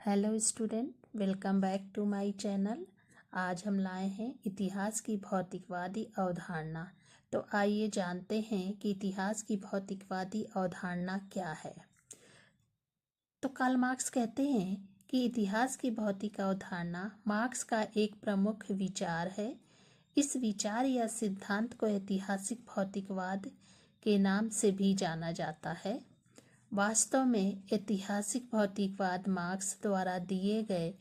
Hello student, welcome back to my channel. आज हम लाए हैं इतिहास की भौतिकवादी अवधारणा। तो आइए जानते हैं कि इतिहास की भौतिकवादी अवधारणा क्या है। तो कार्ल मार्क्स कहते हैं कि इतिहास की भौतिक अवधारणा मार्क्स का एक प्रमुख विचार है। इस विचार या सिद्धांत को ऐतिहासिक भौतिकवाद के नाम से भी जाना जाता है। वास्तव में ऐतिहासिक भौतिकवाद मार्क्स द्वारा दिए गए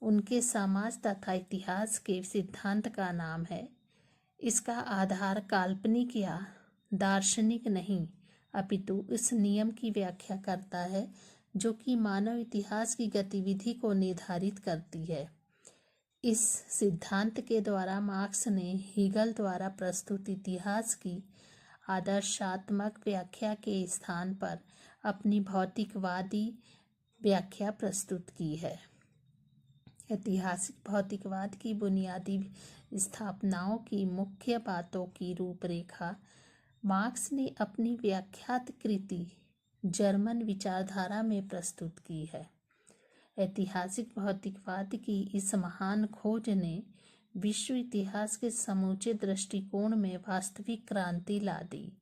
उनके समाज तथा इतिहास के सिद्धांत का नाम है। इसका आधार काल्पनिक या दार्शनिक नहीं, अपितु इस नियम की व्याख्या करता है जो कि मानव इतिहास की गतिविधि को निर्धारित करती है। इस सिद्धांत के द्वारा मार्क्स ने हीगल द्वारा प्रस्तुत इतिहास की आदर्शात्मक व्याख्या के स्थान पर अपनी भौतिकवादी व्याख्या प्रस्तुत की है। ऐतिहासिक भौतिकवाद की बुनियादी स्थापनाओं की मुख्य बातों की रूपरेखा मार्क्स ने अपनी व्याख्यात कृति जर्मन विचारधारा में प्रस्तुत की है। ऐतिहासिक भौतिकवाद की इस महान खोज ने विश्व इतिहास के समूचे दृष्टिकोण में वास्तविक क्रांति ला दी,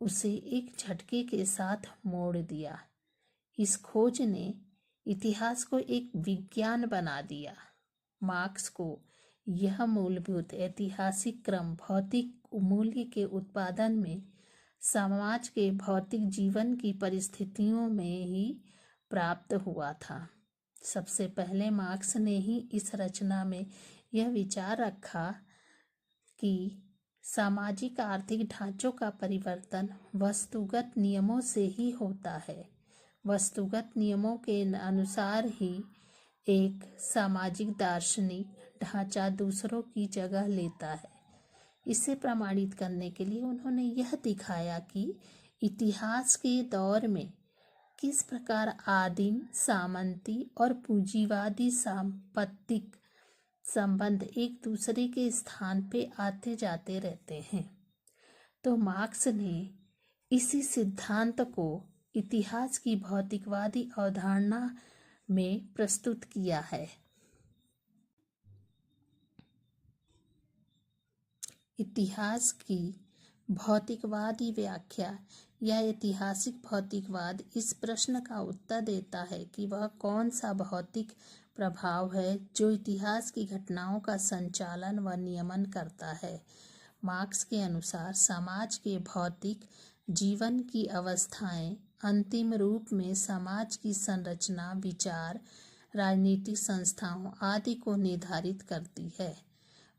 उसे एक झटके के साथ मोड़ दिया। इस खोज ने इतिहास को एक विज्ञान बना दिया। मार्क्स को यह मूलभूत ऐतिहासिक क्रम भौतिक मूल्य के उत्पादन में समाज के भौतिक जीवन की परिस्थितियों में ही प्राप्त हुआ था। सबसे पहले मार्क्स ने ही इस रचना में यह विचार रखा कि सामाजिक आर्थिक ढांचों का परिवर्तन वस्तुगत नियमों से ही होता है। वस्तुगत नियमों के अनुसार ही एक सामाजिक दार्शनिक ढांचा दूसरों की जगह लेता है। इसे प्रमाणित करने के लिए उन्होंने यह दिखाया कि इतिहास के दौर में किस प्रकार आदिम, सामंती और पूंजीवादी सांपत्तिक संबंध एक दूसरे के स्थान पे आते जाते रहते हैं। तो मार्क्स ने इसी सिद्धांत को इतिहास की भौतिकवादी अवधारणा में प्रस्तुत किया है। इतिहास की भौतिकवादी व्याख्या या ऐतिहासिक भौतिकवाद इस प्रश्न का उत्तर देता है कि वह कौन सा भौतिक प्रभाव है जो इतिहास की घटनाओं का संचालन व नियमन करता है। मार्क्स के अनुसार समाज के भौतिक जीवन की अवस्थाएं अंतिम रूप में समाज की संरचना, विचार, राजनीतिक संस्थाओं आदि को निर्धारित करती है।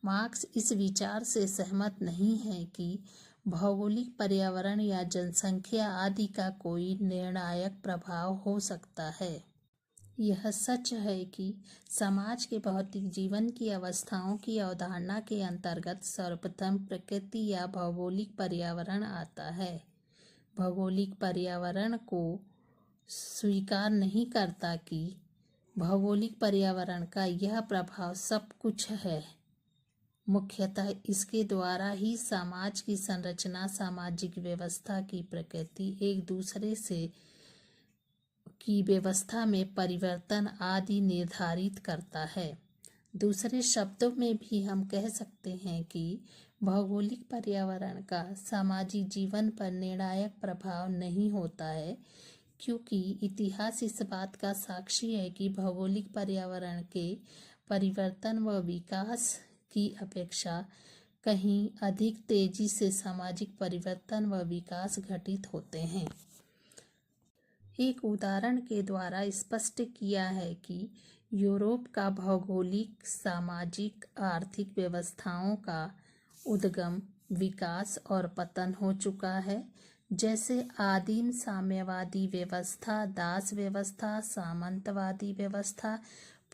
मार्क्स इस विचार से सहमत नहीं है कि भौगोलिक पर्यावरण या जनसंख्या आदि का कोई निर्णायक प्रभाव हो सकता है। यह सच है कि समाज के भौतिक जीवन की अवस्थाओं की अवधारणा के अंतर्गत सर्वप्रथम प्रकृति या भौगोलिक पर्यावरण आता है। भौगोलिक पर्यावरण को स्वीकार नहीं करता कि भौगोलिक पर्यावरण का यह प्रभाव सब कुछ है। मुख्यतः इसके द्वारा ही समाज की संरचना, सामाजिक व्यवस्था की प्रकृति, एक दूसरे से की व्यवस्था में परिवर्तन आदि निर्धारित करता है। दूसरे शब्दों में भी हम कह सकते हैं कि भौगोलिक पर्यावरण का सामाजिक जीवन पर निर्णायक प्रभाव नहीं होता है, क्योंकि इतिहास इस बात का साक्षी है कि भौगोलिक पर्यावरण के परिवर्तन व विकास की अपेक्षा कहीं अधिक तेजी से सामाजिक परिवर्तन व विकास घटित होते हैं। एक उदाहरण के द्वारा स्पष्ट किया है कि यूरोप का भौगोलिक, सामाजिक, आर्थिक व्यवस्थाओं का उद्गम, विकास और पतन हो चुका है। जैसे आदिम साम्यवादी व्यवस्था, दास व्यवस्था, सामंतवादी व्यवस्था,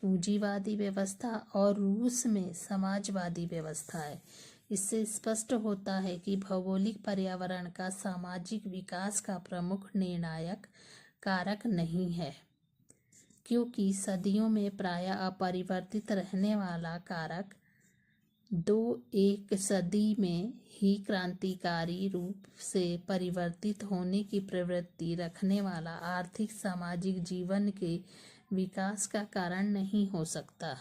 पूंजीवादी व्यवस्था और रूस में समाजवादी व्यवस्था है। इससे स्पष्ट होता है कि भौगोलिक पर्यावरण का सामाजिक विकास का प्रमुख निर्णायक कारक नहीं है, क्योंकि सदियों में प्रायः अपरिवर्तित रहने वाला कारक एक सदी में ही क्रांतिकारी रूप से परिवर्तित होने की प्रवृत्ति रखने वाला आर्थिक सामाजिक जीवन के विकास का कारण नहीं हो सकता।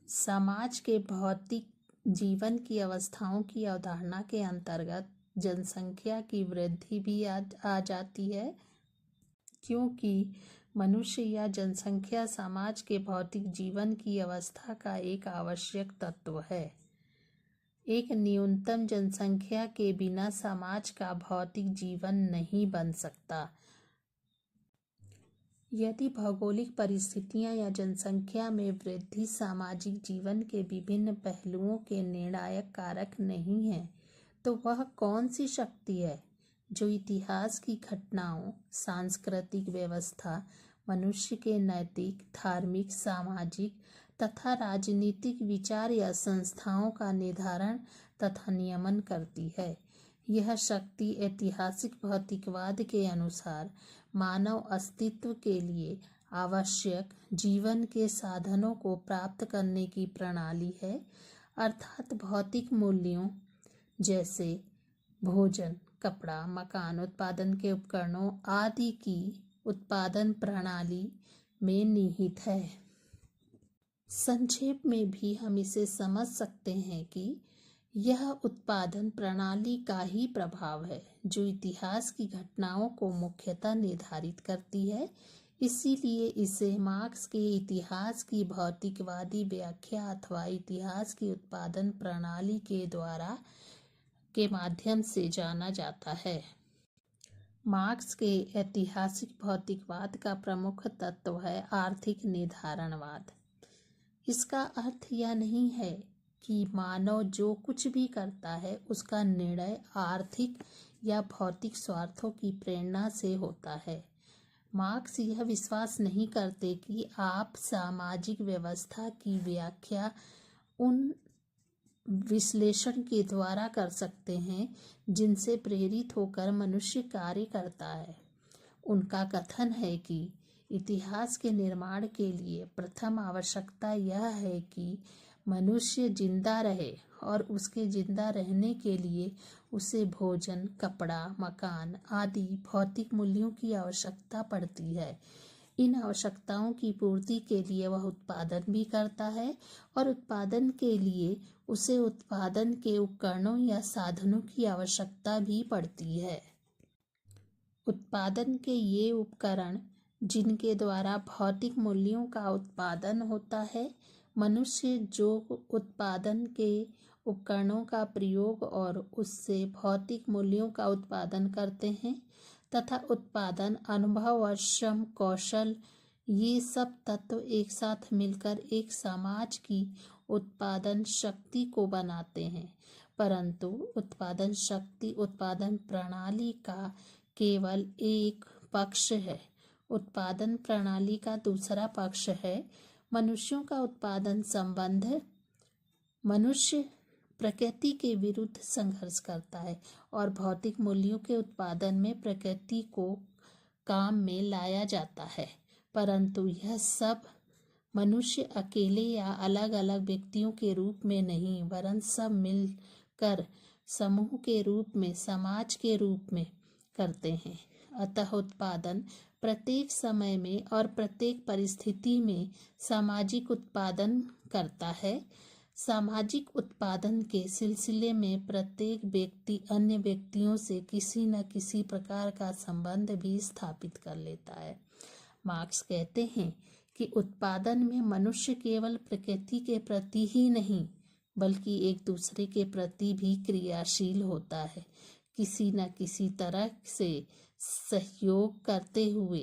समाज के भौतिक जीवन की अवस्थाओं की अवधारणा के अंतर्गत जनसंख्या की वृद्धि भी आ जाती है, क्योंकि मनुष्य या जनसंख्या समाज के भौतिक जीवन की अवस्था का एक आवश्यक तत्व है। एक न्यूनतम जनसंख्या के बिना समाज का भौतिक जीवन नहीं बन सकता। यदि भौगोलिक परिस्थितियां या जनसंख्या में वृद्धि सामाजिक जीवन के विभिन्न पहलुओं के निर्णायक कारक नहीं है, तो वह कौन सी शक्ति है जो इतिहास की घटनाओं, सांस्कृतिक व्यवस्था, मनुष्य के नैतिक, धार्मिक, सामाजिक तथा राजनीतिक विचार या संस्थाओं का निर्धारण तथा नियमन करती है? यह शक्ति ऐतिहासिक भौतिकवाद के अनुसार मानव अस्तित्व के लिए आवश्यक जीवन के साधनों को प्राप्त करने की प्रणाली है, अर्थात भौतिक मूल्यों जैसे भोजन, कपड़ा, मकान, उत्पादन के उपकरणों आदि की उत्पादन प्रणाली में निहित है। संक्षेप में भी हम इसे समझ सकते हैं कि यह उत्पादन प्रणाली का ही प्रभाव है जो इतिहास की घटनाओं को मुख्यतः निर्धारित करती है। इसीलिए इसे मार्क्स के इतिहास की भौतिकवादी व्याख्या अथवा इतिहास की उत्पादन प्रणाली के माध्यम से जाना जाता है। मार्क्स के ऐतिहासिक भौतिकवाद का प्रमुख तत्व है आर्थिक निर्धारणवाद। इसका अर्थ यह नहीं है कि मानव जो कुछ भी करता है उसका निर्णय आर्थिक या भौतिक स्वार्थों की प्रेरणा से होता है। मार्क्स यह विश्वास नहीं करते कि आप सामाजिक व्यवस्था की व्याख्या उन विश्लेषण के द्वारा कर सकते हैं जिनसे प्रेरित होकर मनुष्य कार्य करता है। उनका कथन है कि इतिहास के निर्माण के लिए प्रथम आवश्यकता यह है कि मनुष्य जिंदा रहे और उसके जिंदा रहने के लिए उसे भोजन, कपड़ा, मकान आदि भौतिक मूल्यों की आवश्यकता पड़ती है। इन आवश्यकताओं की पूर्ति के लिए वह उत्पादन भी करता है और उत्पादन के लिए उसे उत्पादन के उपकरणों या साधनों की आवश्यकता भी पड़ती है। उत्पादन के ये उपकरण जिनके द्वारा भौतिक मूल्यों का उत्पादन होता है, मनुष्य जो उत्पादन के उपकरणों का प्रयोग और उससे भौतिक मूल्यों का उत्पादन करते हैं तथा उत्पादन, अनुभव और श्रम, कौशल ये सब तत्व एक साथ मिलकर एक समाज की उत्पादन शक्ति को बनाते हैं। परंतु उत्पादन शक्ति उत्पादन प्रणाली का केवल एक पक्ष है। उत्पादन प्रणाली का दूसरा पक्ष है मनुष्यों का उत्पादन संबंध। मनुष्य प्रकृति के विरुद्ध संघर्ष करता है और भौतिक मूल्यों के उत्पादन में प्रकृति को काम में लाया जाता है, परंतु यह सब मनुष्य अकेले या अलग अलग व्यक्तियों के रूप में नहीं, वरन सब मिलकर समूह के रूप में, समाज के रूप में करते हैं। अतः उत्पादन प्रत्येक समय में और प्रत्येक परिस्थिति में सामाजिक उत्पादन करता है। सामाजिक उत्पादन के सिलसिले में प्रत्येक व्यक्ति अन्य व्यक्तियों से किसी न किसी प्रकार का संबंध भी स्थापित कर लेता है। मार्क्स कहते हैं कि उत्पादन में मनुष्य केवल प्रकृति के प्रति ही नहीं बल्कि एक दूसरे के प्रति भी क्रियाशील होता है। किसी न किसी तरह से सहयोग करते हुए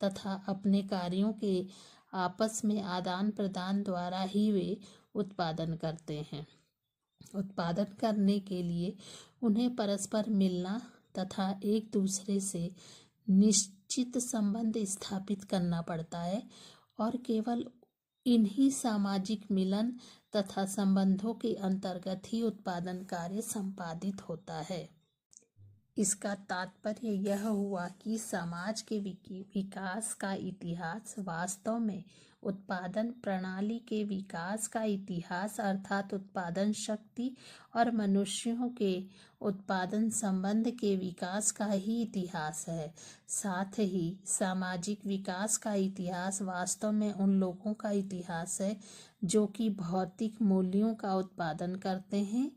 तथा अपने कार्यों के आपस में आदान प्रदान द्वारा ही वे उत्पादन करते हैं। उत्पादन करने के लिए उन्हें परस्पर मिलना तथा एक दूसरे से निश्चित संबंध स्थापित करना पड़ता है और केवल इन्हीं सामाजिक मिलन तथा संबंधों के अंतर्गत ही उत्पादन कार्य संपादित होता है। इसका तात्पर्य यह हुआ कि समाज के विकास का इतिहास वास्तव में उत्पादन प्रणाली के विकास का इतिहास अर्थात उत्पादन शक्ति और मनुष्यों के उत्पादन संबंध के विकास का ही इतिहास है। साथ ही सामाजिक विकास का इतिहास वास्तव में उन लोगों का इतिहास है जो कि भौतिक मूल्यों का उत्पादन करते हैं,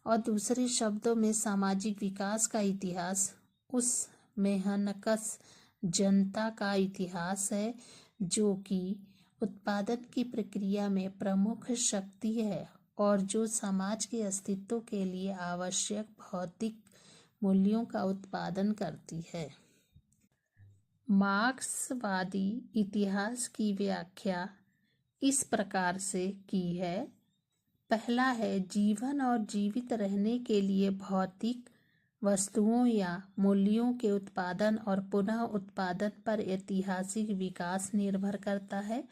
और दूसरे शब्दों में सामाजिक विकास का इतिहास उस मेहनकश जनता का इतिहास है जो कि उत्पादन की प्रक्रिया में प्रमुख शक्ति है और जो समाज के अस्तित्व के लिए आवश्यक भौतिक मूल्यों का उत्पादन करती है। मार्क्सवादी इतिहास की व्याख्या इस प्रकार से की है। पहला है, जीवन और जीवित रहने के लिए भौतिक वस्तुओं या मूल्यों के उत्पादन और पुनः उत्पादन पर ऐतिहासिक विकास निर्भर करता है।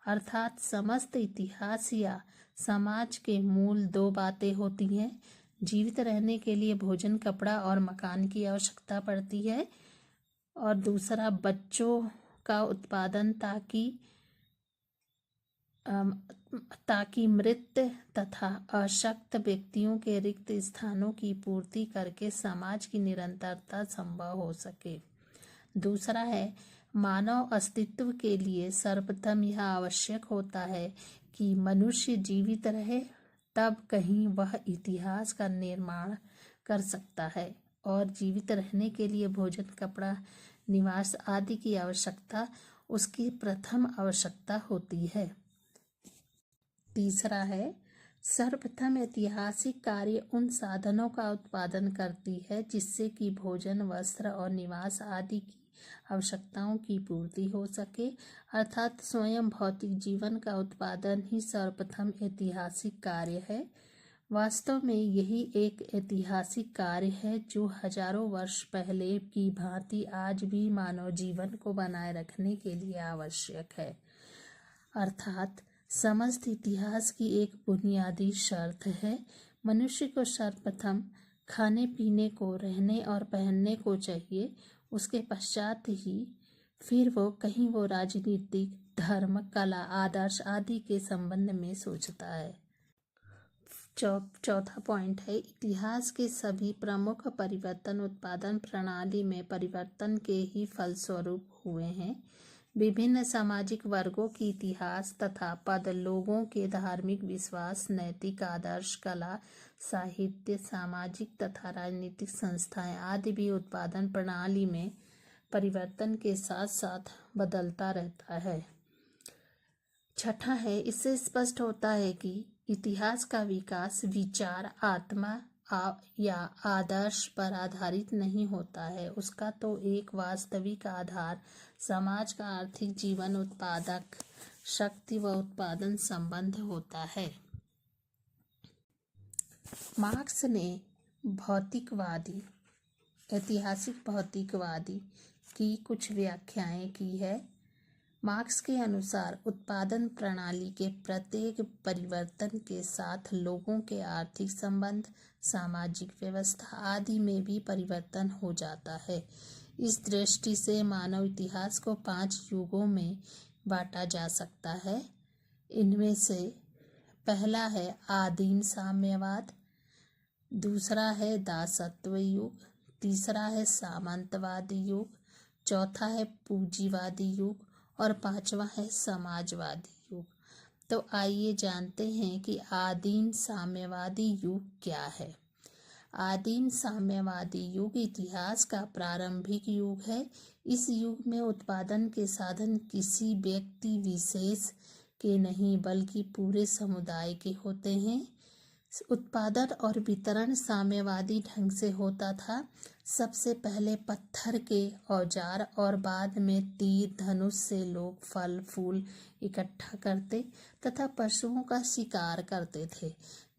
अर्थात समस्त इतिहास या समाज के मूल दो बातें होती हैं। जीवित रहने के लिए भोजन, कपड़ा और मकान की आवश्यकता पड़ती है, और दूसरा बच्चों का उत्पादन ताकि मृत तथा अशक्त व्यक्तियों के रिक्त स्थानों की पूर्ति करके समाज की निरंतरता संभव हो सके। दूसरा है, मानव अस्तित्व के लिए सर्वप्रथम यह आवश्यक होता है कि मनुष्य जीवित रहे, तब कहीं वह इतिहास का निर्माण कर सकता है, और जीवित रहने के लिए भोजन, कपड़ा, निवास आदि की आवश्यकता उसकी प्रथम आवश्यकता होती है। तीसरा है, सर्वप्रथम ऐतिहासिक कार्य उन साधनों का उत्पादन करती है जिससे कि भोजन, वस्त्र और निवास आदि की आवश्यकताओं की पूर्ति हो सके। अर्थात स्वयं भौतिक जीवन का उत्पादन ही सर्वप्रथम ऐतिहासिक कार्य है। वास्तव में यही एक ऐतिहासिक कार्य है जो हजारों वर्ष पहले की भांति आज भी मानव जीवन को बनाए रखने के लिए आवश्यक है। अर्थात समस्त इतिहास की एक बुनियादी शर्त है। मनुष्य को सर्वप्रथम खाने पीने को, रहने और पहनने को चाहिए। उसके पश्चात ही फिर वो राजनीतिक, धर्म, कला, आदर्श आदि के संबंध में सोचता है। चौथा पॉइंट है, इतिहास के सभी प्रमुख परिवर्तन उत्पादन प्रणाली में परिवर्तन के ही फलस्वरूप हुए हैं। विभिन्न सामाजिक वर्गों की इतिहास तथा पद, लोगों के धार्मिक विश्वास, नैतिक आदर्श, कला, साहित्य, सामाजिक तथा राजनीतिक संस्थाएं आदि भी उत्पादन प्रणाली में परिवर्तन के साथ साथ बदलता रहता है। छठा है, इससे स्पष्ट होता है कि इतिहास का विकास विचार, आत्मा या आदर्श पर आधारित नहीं होता है। उसका तो एक वास्तविक आधार समाज का आर्थिक जीवन, उत्पादक शक्ति व उत्पादन संबंध होता है। मार्क्स ने ऐतिहासिक भौतिकवादी की कुछ व्याख्याएं की है। मार्क्स के अनुसार उत्पादन प्रणाली के प्रत्येक परिवर्तन के साथ लोगों के आर्थिक संबंध, सामाजिक व्यवस्था आदि में भी परिवर्तन हो जाता है। इस दृष्टि से मानव इतिहास को 5 युगों में बांटा जा सकता है। इनमें से पहला है आदिम साम्यवाद, दूसरा है दासत्व युग, तीसरा है सामंतवादी युग, चौथा है पूंजीवादी युग और पांचवा है समाजवादी युग। तो आइए जानते हैं कि आदिम साम्यवादी युग क्या है। आदिम साम्यवादी युग इतिहास का प्रारंभिक युग है। इस युग में उत्पादन के साधन किसी व्यक्ति विशेष के नहीं बल्कि पूरे समुदाय के होते हैं। उत्पादन और वितरण साम्यवादी ढंग से होता था। सबसे पहले पत्थर के औजार और बाद में तीर धनुष से लोग फल फूल इकट्ठा करते तथा पशुओं का शिकार करते थे।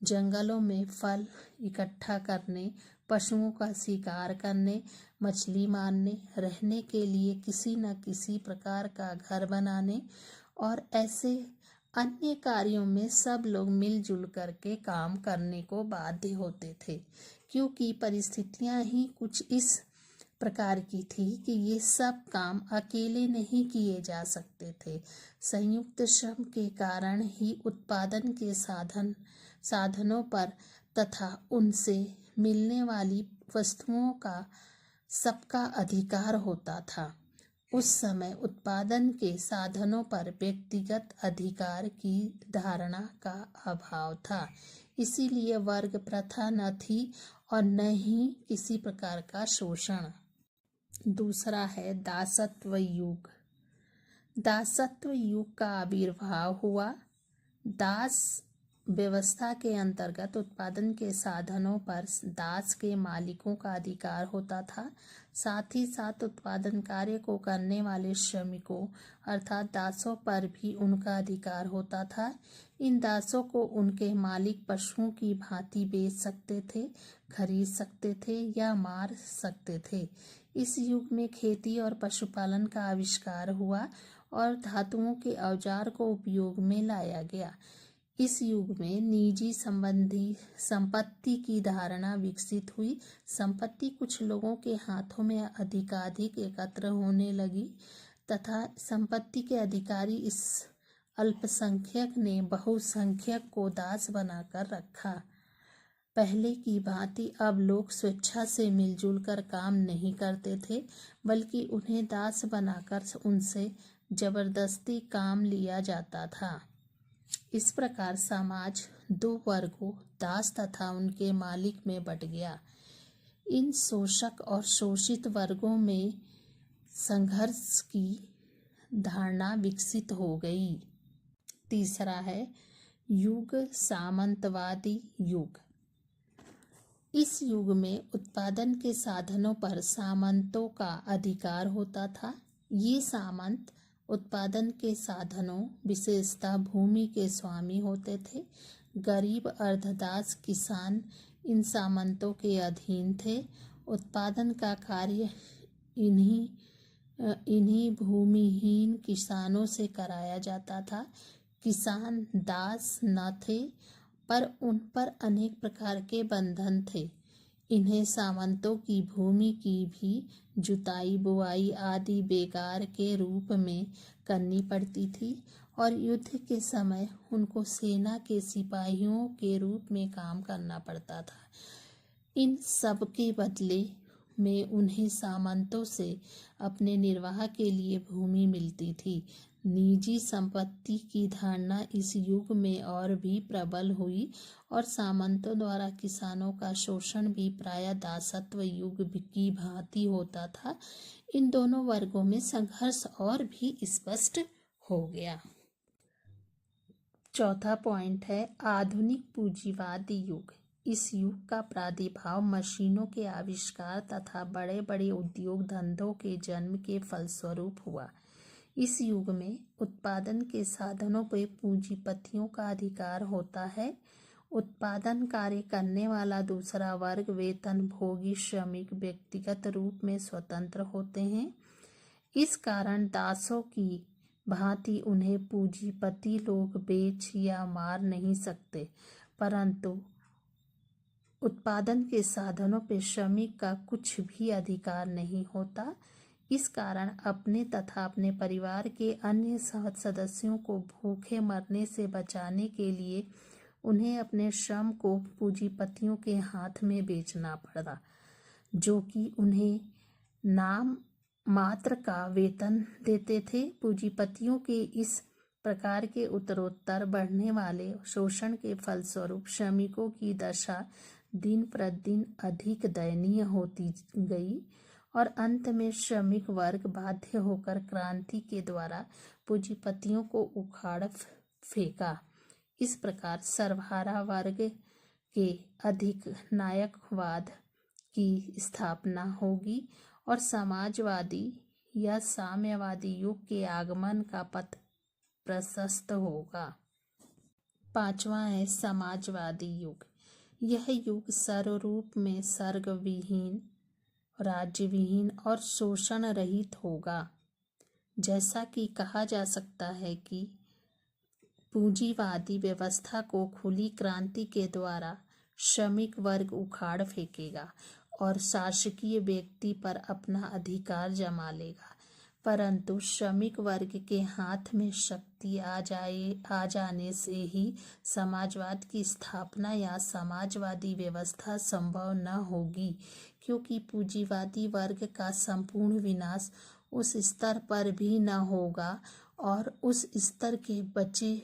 जंगलों में फल इकट्ठा करने, पशुओं का शिकार करने, मछली मारने, रहने के लिए किसी न किसी प्रकार का घर बनाने और ऐसे अन्य कार्यों में सब लोग मिलजुल करके काम करने को बाध्य होते थे, क्योंकि परिस्थितियां ही कुछ इस प्रकार की थी कि ये सब काम अकेले नहीं किए जा सकते थे। संयुक्त श्रम के कारण ही उत्पादन के साधनों पर तथा उनसे मिलने वाली वस्तुओं का सबका अधिकार होता था। उस समय उत्पादन के साधनों पर व्यक्तिगत अधिकार की धारणा का अभाव था, इसीलिए वर्ग प्रथा न थी और न ही किसी प्रकार का शोषण। दूसरा है दासत्व युग। दासत्व युग का आविर्भाव हुआ। दास व्यवस्था के अंतर्गत उत्पादन के साधनों पर दास के मालिकों का अधिकार होता था। साथ ही साथ उत्पादन कार्य को करने वाले श्रमिकों अर्थात दासों पर भी उनका अधिकार होता था। इन दासों को उनके मालिक पशुओं की भांति बेच सकते थे, खरीद सकते थे या मार सकते थे। इस युग में खेती और पशुपालन का आविष्कार हुआ और धातुओं के औजार को उपयोग में लाया गया। इस युग में निजी संपत्ति की धारणा विकसित हुई। संपत्ति कुछ लोगों के हाथों में अधिकाधिक एकत्र होने लगी तथा संपत्ति के अधिकारी इस अल्पसंख्यक ने बहुसंख्यक को दास बनाकर रखा। पहले की भांति अब लोग स्वेच्छा से मिलजुल कर काम नहीं करते थे, बल्कि उन्हें दास बनाकर उनसे जबरदस्ती काम लिया जाता था। इस प्रकार समाज दो वर्गों दास तथा उनके मालिक में बंट गया। इन शोषक और शोषित वर्गों में संघर्ष की धारणा विकसित हो गई। तीसरा है युग सामंतवादी युग। इस युग में उत्पादन के साधनों पर सामंतों का अधिकार होता था। ये सामंत उत्पादन के साधनों विशेषतः भूमि के स्वामी होते थे। गरीब अर्धदास किसान इन सामंतों के अधीन थे। उत्पादन का कार्य इन्हीं भूमिहीन किसानों से कराया जाता था। किसान दास न थे, पर उन पर अनेक प्रकार के बंधन थे। इन्हें सामंतों की भूमि की भी जुताई बुआई आदि बेगार के रूप में करनी पड़ती थी और युद्ध के समय उनको सेना के सिपाहियों के रूप में काम करना पड़ता था। इन सब के बदले में उन्हें सामंतों से अपने निर्वाह के लिए भूमि मिलती थी। निजी संपत्ति की धारणा इस युग में और भी प्रबल हुई और सामंतों द्वारा किसानों का शोषण भी प्रायः दासत्व युग की भांति होता था। इन दोनों वर्गों में संघर्ष और भी स्पष्ट हो गया। चौथा पॉइंट है आधुनिक पूंजीवादी युग। इस युग का प्रादुर्भाव मशीनों के आविष्कार तथा बड़े बड़े उद्योग धंधों के जन्म के फलस्वरूप हुआ। इस युग में उत्पादन के साधनों पर पूंजीपतियों का अधिकार होता है। उत्पादन कार्य करने वाला दूसरा वर्ग वेतनभोगी श्रमिक व्यक्तिगत रूप में स्वतंत्र होते हैं। इस कारण दासों की भांति उन्हें पूंजीपति लोग बेच या मार नहीं सकते, परंतु उत्पादन के साधनों पर श्रमिक का कुछ भी अधिकार नहीं होता। इस कारण अपने तथा अपने परिवार के अन्य सदस्यों को भूखे मरने से बचाने के लिए उन्हें अपने श्रम को पूंजीपतियों के हाथ में बेचना पड़ा, जो कि उन्हें नाम मात्र का वेतन देते थे। पूंजीपतियों के इस प्रकार के उत्तरोत्तर बढ़ने वाले शोषण के फलस्वरूप श्रमिकों की दशा दिन प्रतिदिन अधिक दयनीय होती गई और अंत में श्रमिक वर्ग बाध्य होकर क्रांति के द्वारा पूंजीपतियों को उखाड़ फेंका। इस प्रकार सर्वहारा वर्ग के अधिनायकवाद की स्थापना होगी और समाजवादी या साम्यवादी युग के आगमन का पथ प्रशस्त होगा। पांचवा है समाजवादी युग। यह युग सर्वरूप में सर्गविहीन, राज्यविहीन और शोषण रहित होगा। जैसा कि कहा जा सकता है कि पूंजीवादी व्यवस्था को खुली क्रांति के द्वारा श्रमिक वर्ग उखाड़ फेंकेगा और शासकीय व्यक्ति पर अपना अधिकार जमा लेगा। परंतु श्रमिक वर्ग के हाथ में शक्ति आ जाने से ही समाजवाद की स्थापना या समाजवादी व्यवस्था संभव न होगी, क्योंकि पूंजीवादी वर्ग का संपूर्ण विनाश उस स्तर पर भी न होगा और उस स्तर के बचे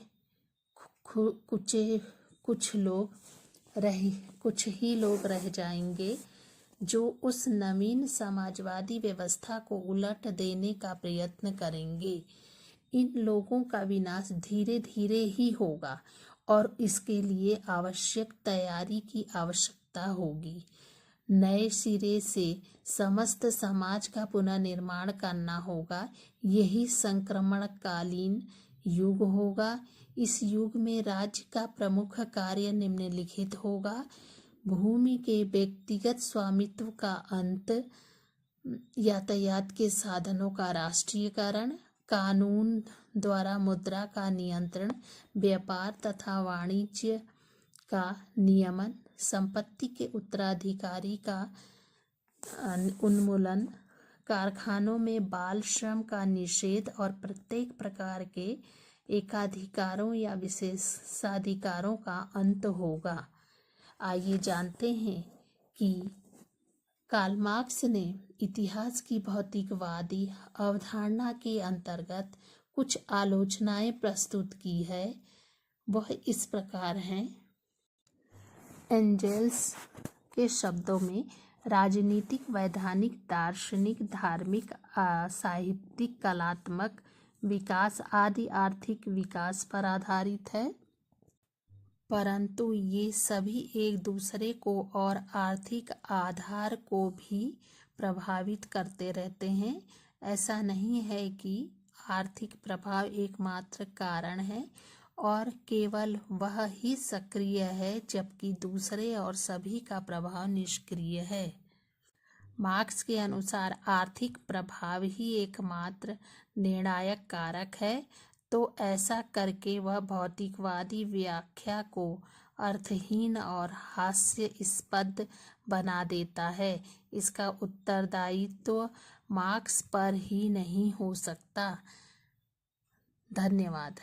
कुछ ही लोग रह जाएंगे जो उस नवीन समाजवादी व्यवस्था को उलट देने का प्रयत्न करेंगे। इन लोगों का विनाश धीरे धीरे ही होगा और इसके लिए आवश्यक तैयारी की आवश्यकता होगी। नए सिरे से समस्त समाज का पुनर्निर्माण करना होगा। यही संक्रमणकालीन युग होगा। इस युग में राज्य का प्रमुख कार्य निम्नलिखित होगा: भूमि के व्यक्तिगत स्वामित्व का अंत, यातायात के साधनों का राष्ट्रीयकरण, कानून द्वारा मुद्रा का नियंत्रण, व्यापार तथा वाणिज्य का नियमन, संपत्ति के उत्तराधिकारी का उन्मूलन, कारखानों में बाल श्रम का निषेध और प्रत्येक प्रकार के एकाधिकारों या विशेषाधिकारों का अंत होगा। आइए जानते हैं कि कार्ल मार्क्स ने इतिहास की भौतिकवादी अवधारणा के अंतर्गत कुछ आलोचनाएं प्रस्तुत की है। वह इस प्रकार हैं: एंजेल्स के शब्दों में राजनीतिक, वैधानिक, दार्शनिक, धार्मिक, साहित्यिक, कलात्मक विकास आदि आर्थिक विकास पर आधारित है, परंतु ये सभी एक दूसरे को और आर्थिक आधार को भी प्रभावित करते रहते हैं। ऐसा नहीं है कि आर्थिक प्रभाव एकमात्र कारण है और केवल वह ही सक्रिय है, जबकि दूसरे और सभी का प्रभाव निष्क्रिय है। मार्क्स के अनुसार आर्थिक प्रभाव ही एकमात्र निर्णायक कारक है, तो ऐसा करके वह भौतिकवादी व्याख्या को अर्थहीन और हास्यास्पद बना देता है। इसका उत्तरदायित्व मार्क्स पर ही नहीं हो सकता। धन्यवाद।